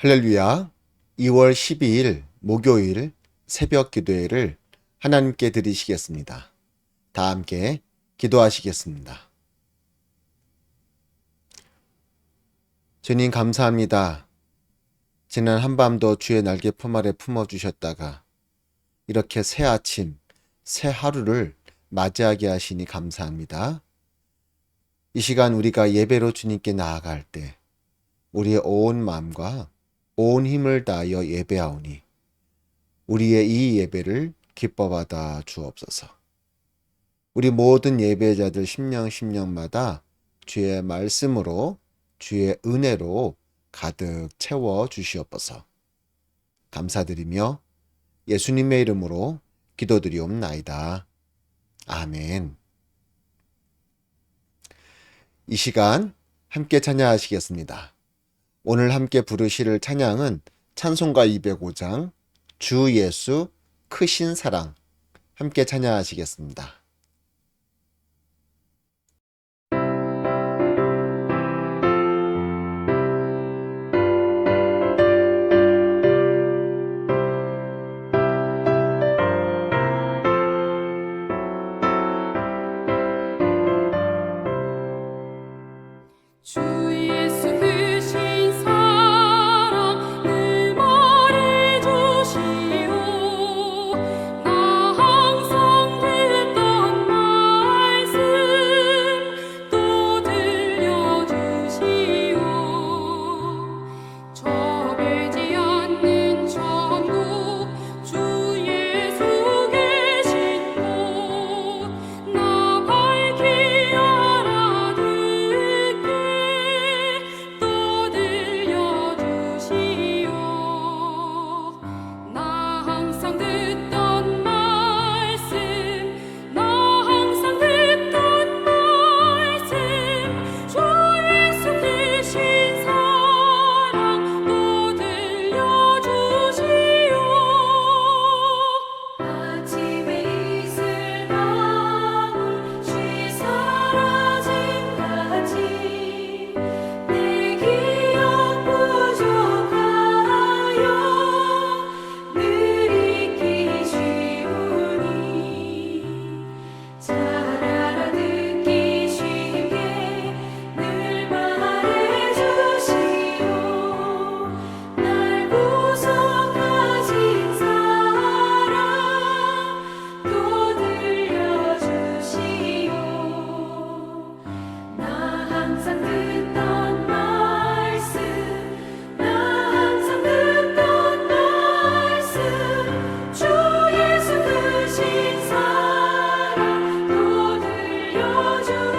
할렐루야. 2월 12일 목요일 새벽 기도회를 하나님께 드리시겠습니다. 다 함께 기도하시겠습니다. 주님 감사합니다. 지난 한밤도 주의 날개 품 아래 품어주셨다가 이렇게 새 아침, 새 하루를 맞이하게 하시니 감사합니다. 이 시간 우리가 예배로 주님께 나아갈 때 우리의 온 마음과 온 힘을 다하여 예배하오니 우리의 이 예배를 기뻐받아 주옵소서. 우리 모든 예배자들 심령마다 주의 말씀으로 주의 은혜로 가득 채워 주시옵소서. 감사드리며 예수님의 이름으로 기도드리옵나이다. 아멘. 이 시간 함께 찬양하시겠습니다. 오늘 함께 부르실 찬양은 찬송가 205장 주 예수 크신 사랑 함께 찬양하시겠습니다. 주 예수 크신 사랑 늘 말해주시오. 나 항상 듣던 말씀 또 들려주시오. 좁지 않는 천국 주 예수 계신 곳 나 밝히 알아듣게 또 들려주시오. 나 항상 듣던 말씀 나 항상 듣던 말씀 주 예수 크신 사랑 또 들려주시오. 아침에 이슬 방울 쉬 사라진 같이 내 기억 부족하여 늘 잊기 쉬우니 잘 알아듣기 쉽게 늘 말해주시오. 날 구속하신 사랑 또 들려주시오. 나 항상 듣던 말씀 나 항상 듣던 말씀 주 예수 크신 사랑 또 들려주시오.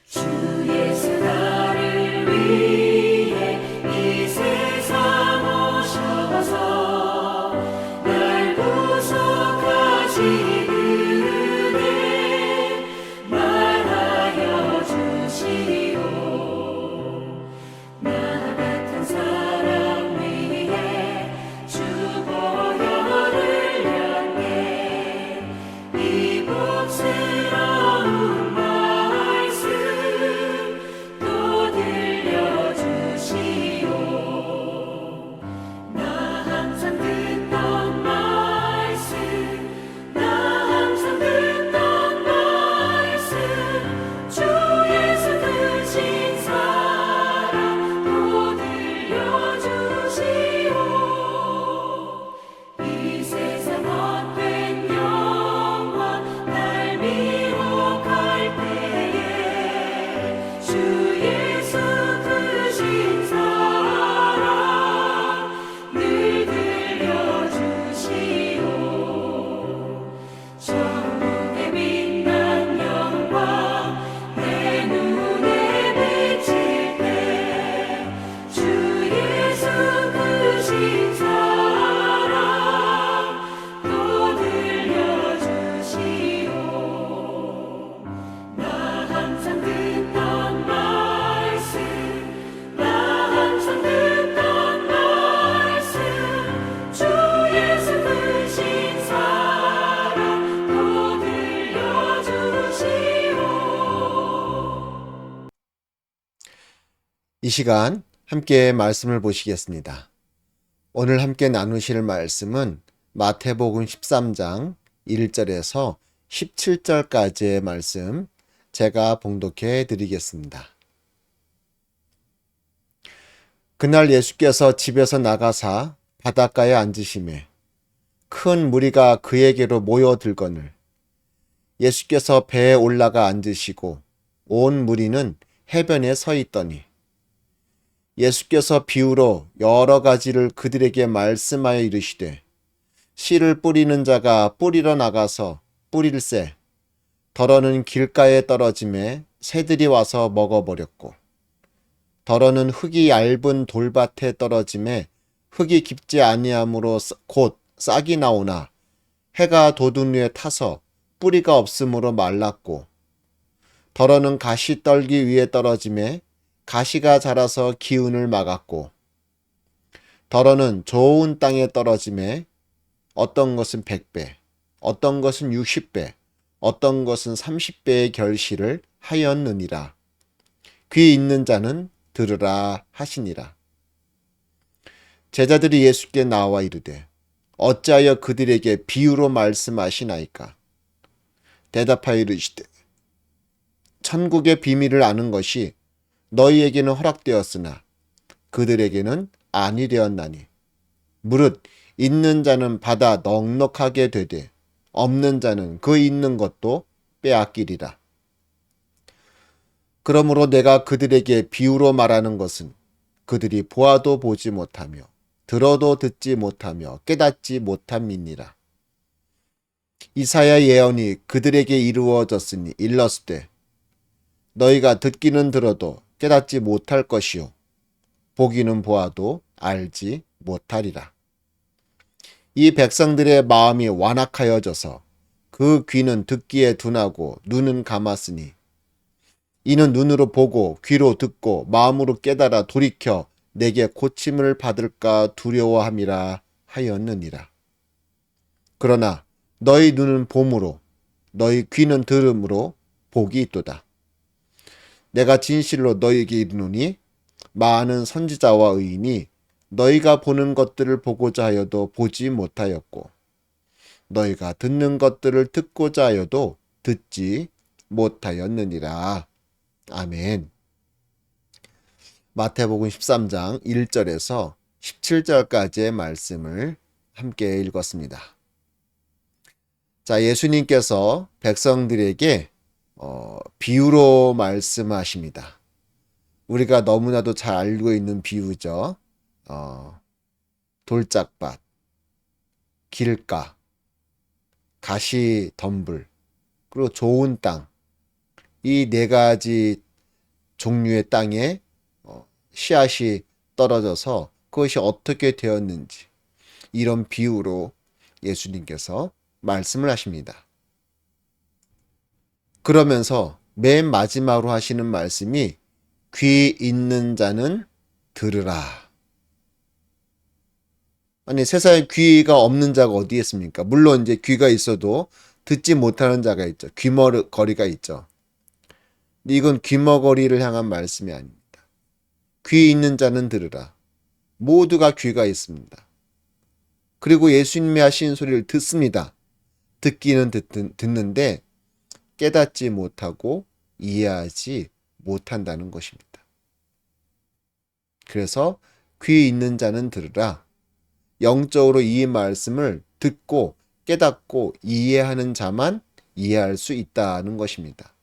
주 예수 나를 위해 이 세상 오셔서 날 구속하신 은혜 말하여 주시오. 나 같은 사람 위해 주 보혈을 향해 이 복스러운 말씀 이 시간 함께 말씀을 보시겠습니다. 오늘 함께 나누실 말씀은 마태복음 13장 1절에서 17절까지의 말씀 제가 봉독해 드리겠습니다. 그날 예수께서 집에서 나가사 바닷가에 앉으시매 큰 무리가 그에게로 모여들거늘 예수께서 배에 올라가 앉으시고 온 무리는 해변에 서 있더니 예수께서 비유로 여러 가지를 그들에게 말씀하여 이르시되 씨를 뿌리는 자가 뿌리러 나가서 뿌릴새 더러는 길가에 떨어짐에 새들이 와서 먹어버렸고 더러는 흙이 얇은 돌밭에 떨어짐에 흙이 깊지 아니하므로 곧 싹이 나오나 해가 돋은 후에 타서 뿌리가 없으므로 말랐고 더러는 가시떨기 위에 떨어짐에 가시가 자라서 기운을 막았고 더러는 좋은 땅에 떨어짐에 어떤 것은 100배, 어떤 것은 60배, 어떤 것은 30배의 결실을 하였느니라. 귀 있는 자는 들으라 하시니라. 제자들이 예수께 나와 이르되 어찌하여 그들에게 비유로 말씀하시나이까? 대답하여 이르시되 천국의 비밀을 아는 것이 너희에게는 허락되었으나 그들에게는 아니되었나니 무릇 있는 자는 받아 넉넉하게 되되 없는 자는 그 있는 것도 빼앗기리라. 그러므로 내가 그들에게 비유로 말하는 것은 그들이 보아도 보지 못하며 들어도 듣지 못하며 깨닫지 못함이니라. 이사야 예언이 그들에게 이루어졌으니 일렀으되 너희가 듣기는 들어도 깨닫지 못할 것이요 보기는 보아도 알지 못하리라. 이 백성들의 마음이 완악하여져서 그 귀는 듣기에 둔하고 눈은 감았으니 이는 눈으로 보고 귀로 듣고 마음으로 깨달아 돌이켜 내게 고침을 받을까 두려워함이라 하였느니라. 그러나 너희 눈은 봄으로 너희 귀는 들음으로 복이 있도다. 내가 진실로 너희에게 이르노니 많은 선지자와 의인이 너희가 보는 것들을 보고자 하여도 보지 못하였고 너희가 듣는 것들을 듣고자 하여도 듣지 못하였느니라. 아멘. 마태복음 13장 1절에서 17절까지의 말씀을 함께 읽었습니다. 자, 예수님께서 백성들에게 비유로 말씀하십니다. 우리가 너무나도 잘 알고 있는 비유죠. 돌짝밭, 길가, 가시 덤불, 그리고 좋은 땅. 이 네 가지 종류의 땅에 씨앗이 떨어져서 그것이 어떻게 되었는지 이런 비유로 예수님께서 말씀을 하십니다. 그러면서 맨 마지막으로 하시는 말씀이 귀 있는 자는 들으라. 아니 세상에 귀가 없는 자가 어디 있습니까? 물론 이제 귀가 있어도 듣지 못하는 자가 있죠. 귀머거리가 있죠. 근데 이건 귀머거리를 향한 말씀이 아닙니다. 귀 있는 자는 들으라. 모두가 귀가 있습니다. 그리고 예수님이 하신 소리를 듣습니다. 듣기는 듣는데 깨닫지 못하고 이해하지 못한다는 것입니다. 그래서 귀 있는 자는 들으라. 영적으로 이 말씀을 듣고 깨닫고 이해하는 자만 이해할 수 있다는 것입니다.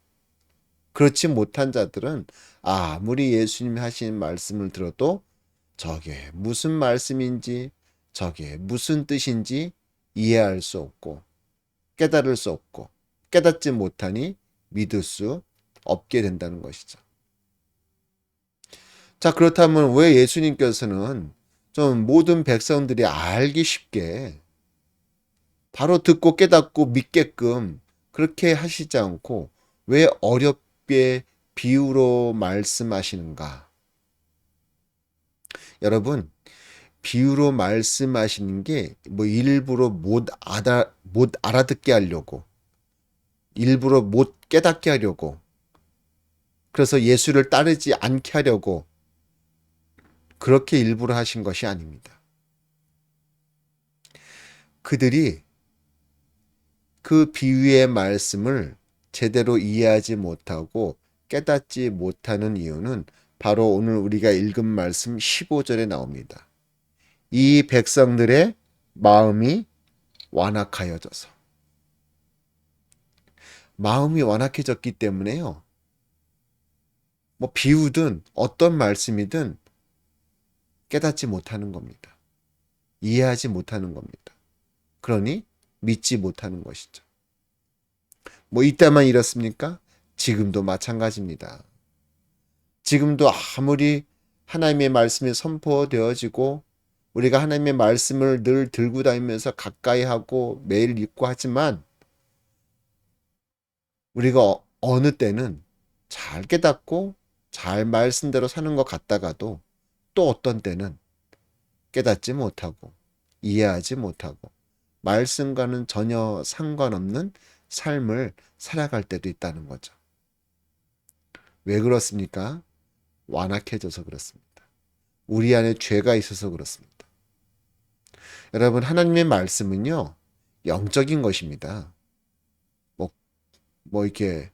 그렇지 못한 자들은 아무리 예수님이 하신 말씀을 들어도 저게 무슨 말씀인지 저게 무슨 뜻인지 이해할 수 없고 깨달을 수 없고 깨닫지 못하니 믿을 수 없게 된다는 것이죠. 자, 그렇다면 왜 예수님께서는 좀 모든 백성들이 알기 쉽게 바로 듣고 깨닫고 믿게끔 그렇게 하시지 않고 왜 어렵게 비유로 말씀하시는가? 여러분, 비유로 말씀하시는 게 뭐 일부러 못 알아듣게 하려고, 일부러 못 깨닫게 하려고, 그래서 예수를 따르지 않게 하려고 그렇게 일부러 하신 것이 아닙니다. 그들이 그 비유의 말씀을 제대로 이해하지 못하고 깨닫지 못하는 이유는 바로 오늘 우리가 읽은 말씀 15절에 나옵니다. 이 백성들의 마음이 완악하여져서. 마음이 완악해졌기 때문에요. 뭐 비유든 어떤 말씀이든 깨닫지 못하는 겁니다. 이해하지 못하는 겁니다. 그러니 믿지 못하는 것이죠. 뭐 이때만 이렇습니까? 지금도 마찬가지입니다. 지금도 아무리 하나님의 말씀이 선포되어지고 우리가 하나님의 말씀을 늘 들고 다니면서 가까이 하고 매일 읽고 하지만 우리가 어느 때는 잘 깨닫고 잘 말씀대로 사는 것 같다가도 또 어떤 때는 깨닫지 못하고 이해하지 못하고 말씀과는 전혀 상관없는 삶을 살아갈 때도 있다는 거죠. 왜 그렇습니까? 완악해져서 그렇습니다. 우리 안에 죄가 있어서 그렇습니다. 여러분, 하나님의 말씀은요, 영적인 것입니다. 뭐 이렇게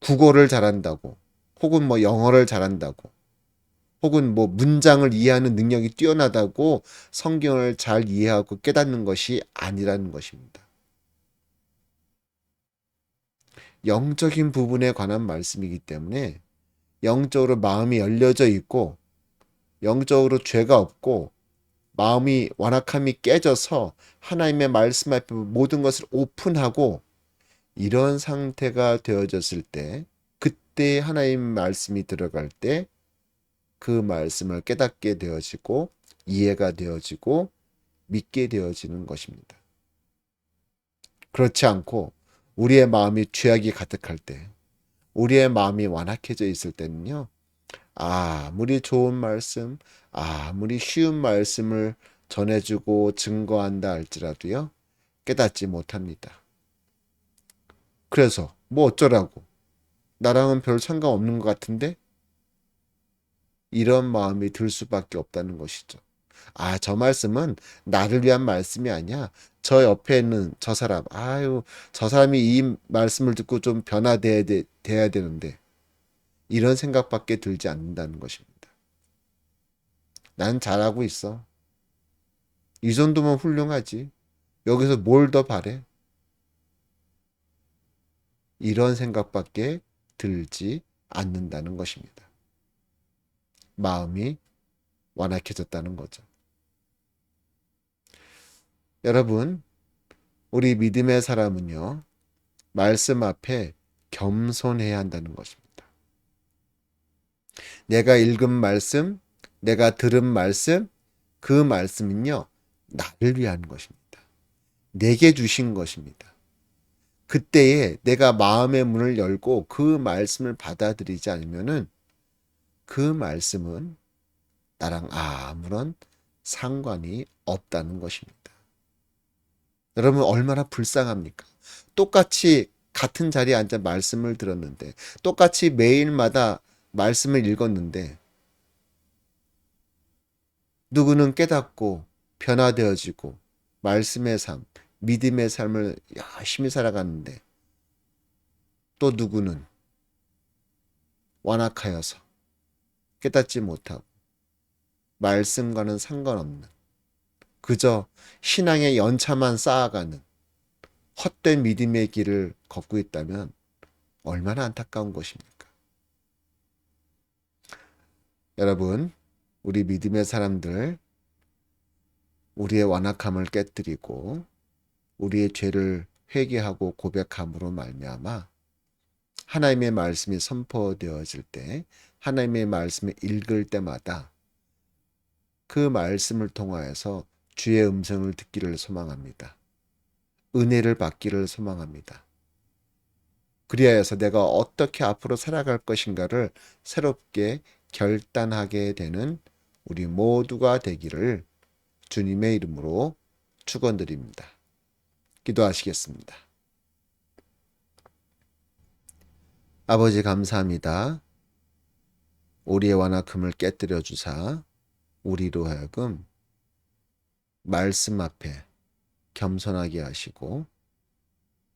국어를 잘한다고, 혹은 뭐 영어를 잘한다고, 혹은 뭐 문장을 이해하는 능력이 뛰어나다고 성경을 잘 이해하고 깨닫는 것이 아니라는 것입니다. 영적인 부분에 관한 말씀이기 때문에 영적으로 마음이 열려져 있고 영적으로 죄가 없고 마음이 완악함이 깨져서 하나님의 말씀 앞에 모든 것을 오픈하고 이런 상태가 되어졌을 때 그때 하나님 말씀이 들어갈 때 그 말씀을 깨닫게 되어지고 이해가 되어지고 믿게 되어지는 것입니다. 그렇지 않고 우리의 마음이 죄악이 가득할 때 우리의 마음이 완악해져 있을 때는요. 아무리 좋은 말씀, 아무리 쉬운 말씀을 전해주고 증거한다 할지라도요. 깨닫지 못합니다. 그래서 뭐 어쩌라고. 나랑은 별 상관없는 것 같은데 이런 마음이 들 수밖에 없다는 것이죠. 저 말씀은 나를 위한 말씀이 아니야. 저 옆에 있는 저 사람, 저 사람이 이 말씀을 듣고 좀 돼야 되는데 이런 생각밖에 들지 않는다는 것입니다. 난 잘하고 있어. 이 정도면 훌륭하지. 여기서 뭘 더 바래? 이런 생각밖에 들지 않는다는 것입니다. 마음이 완악해졌다는 거죠. 여러분, 우리 믿음의 사람은요, 말씀 앞에 겸손해야 한다는 것입니다. 내가 읽은 말씀, 내가 들은 말씀, 그 말씀은요, 나를 위한 것입니다. 내게 주신 것입니다. 그때에 내가 마음의 문을 열고 그 말씀을 받아들이지 않으면은 그 말씀은 나랑 아무런 상관이 없다는 것입니다. 여러분 얼마나 불쌍합니까? 똑같이 같은 자리에 앉아 말씀을 들었는데 똑같이 매일마다 말씀을 읽었는데 누구는 깨닫고 변화되어지고 말씀의 삶, 믿음의 삶을 열심히 살아가는데 또 누구는 완악하여서 깨닫지 못하고 말씀과는 상관없는 그저 신앙의 연차만 쌓아가는 헛된 믿음의 길을 걷고 있다면 얼마나 안타까운 것입니까? 여러분, 우리 믿음의 사람들, 우리의 완악함을 깨뜨리고 우리의 죄를 회개하고 고백함으로 말미암아 하나님의 말씀이 선포되어질 때 하나님의 말씀을 읽을 때마다 그 말씀을 통하여서 주의 음성을 듣기를 소망합니다. 은혜를 받기를 소망합니다. 그리하여서 내가 어떻게 앞으로 살아갈 것인가를 새롭게 결단하게 되는 우리 모두가 되기를 주님의 이름으로 축원드립니다. 기도하시겠습니다. 아버지 감사합니다. 우리의 완악함을 깨뜨려 주사 우리로 하여금 말씀 앞에 겸손하게 하시고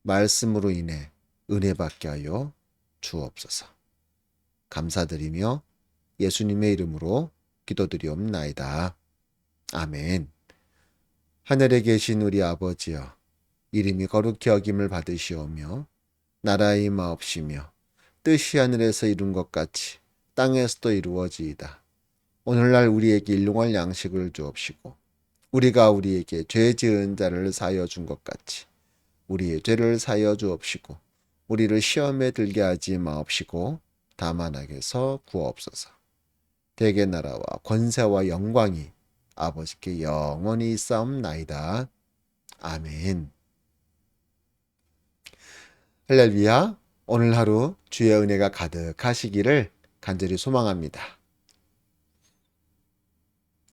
말씀으로 인해 은혜 받게 하여 주옵소서. 감사드리며 예수님의 이름으로 기도드리옵나이다. 아멘. 하늘에 계신 우리 아버지여, 이름이 거룩히 여김을 받으시오며 나라의 임하옵시며 뜻이 하늘에서 이룬 것 같이 땅에서도 이루어지이다. 오늘날 우리에게 일용할 양식을 주옵시고 우리가 우리에게 죄 지은 자를 사하여 준 것 같이 우리의 죄를 사하여 주옵시고 우리를 시험에 들게 하지 마옵시고 다만 악에서 구하옵소서. 대개 나라와 권세와 영광이 아버지께 영원히 있사옵나이다. 아멘. 할렐루야. 오늘 하루 주의 은혜가 가득하시기를 간절히 소망합니다.